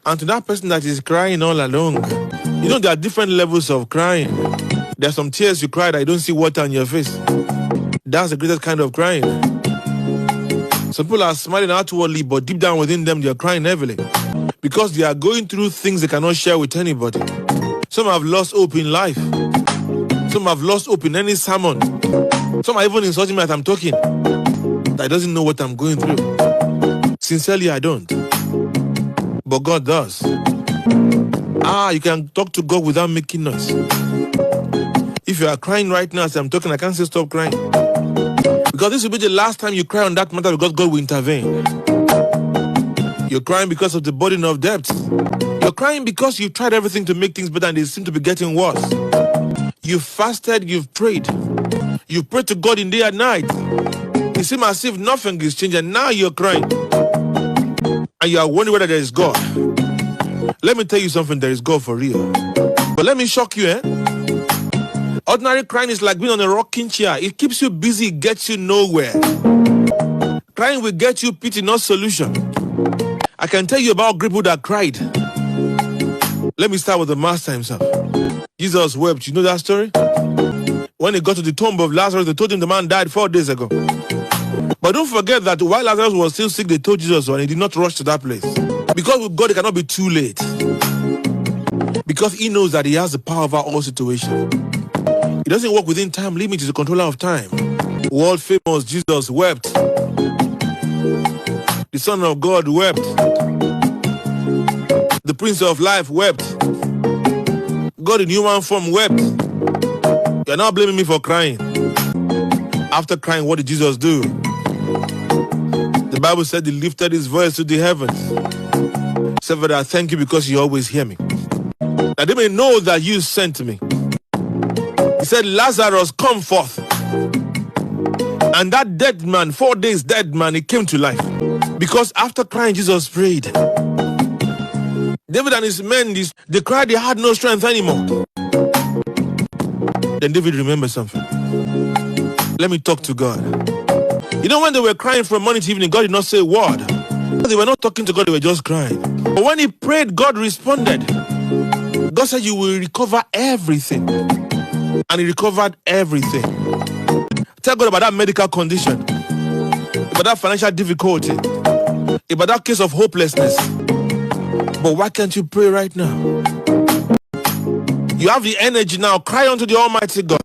And to that person that is crying all along, you know there are different levels of crying. There are some tears you cry that you don't see water on your face. That's the greatest kind of crying. Some people are smiling outwardly, but deep down within them, they are crying heavily. Because they are going through things they cannot share with anybody. Some have lost hope in life. Some have lost hope in any sermon. Some are even insulting me as I'm talking. That doesn't know what I'm going through. Sincerely, I don't. But God does. You can talk to God without making noise. If you are crying right now as I'm talking, I can't say stop crying. Because this will be the last time you cry on that matter because God will intervene. You're crying because of the burden of debt. You're crying because you've tried everything to make things better and they seem to be getting worse. You've fasted, you've prayed. You've prayed to God in day and night. It seems as if nothing is changing and now you're crying. And you are wondering whether there is God. Let me tell you something, there is God for real. But let me shock you, Ordinary crying is like being on a rocking chair. It keeps you busy, it gets you nowhere. Crying will get you pity, not solution. I can tell you about people that cried. Let me start with the master himself. Jesus wept. You know that story? When he got to the tomb of Lazarus, they told him the man died 4 days ago. But don't forget that while Lazarus was still sick, they told Jesus, and he did not rush to that place. Because with God, it cannot be too late. Because he knows that he has the power over all situations. He doesn't work within time limits, he's the controller of time. World famous Jesus wept. The Son of God wept. The Prince of Life wept. God in human form wept. You're not blaming me for crying. After crying, what did Jesus do? The Bible said he lifted his voice to the heavens. Said, Father, I thank you because you always hear me. That they may know that you sent me. He said, Lazarus, come forth. And that dead man, 4 days dead man, he came to life. Because after crying, Jesus prayed. David and his men, they cried, they had no strength anymore. Then David remembered something. Let me talk to God. You know, when they were crying from morning to evening, God did not say a word. They were not talking to God, they were just crying. But when he prayed, God responded. God said, you will recover everything. And he recovered everything. Tell God about that medical condition, about that financial difficulty, about that case of hopelessness. But why can't you pray right now? You have the energy now. Cry unto the Almighty God.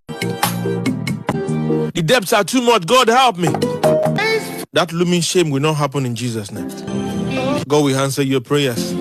The debts are too much. God, help me. That looming shame will not happen in Jesus' name. God will answer your prayers.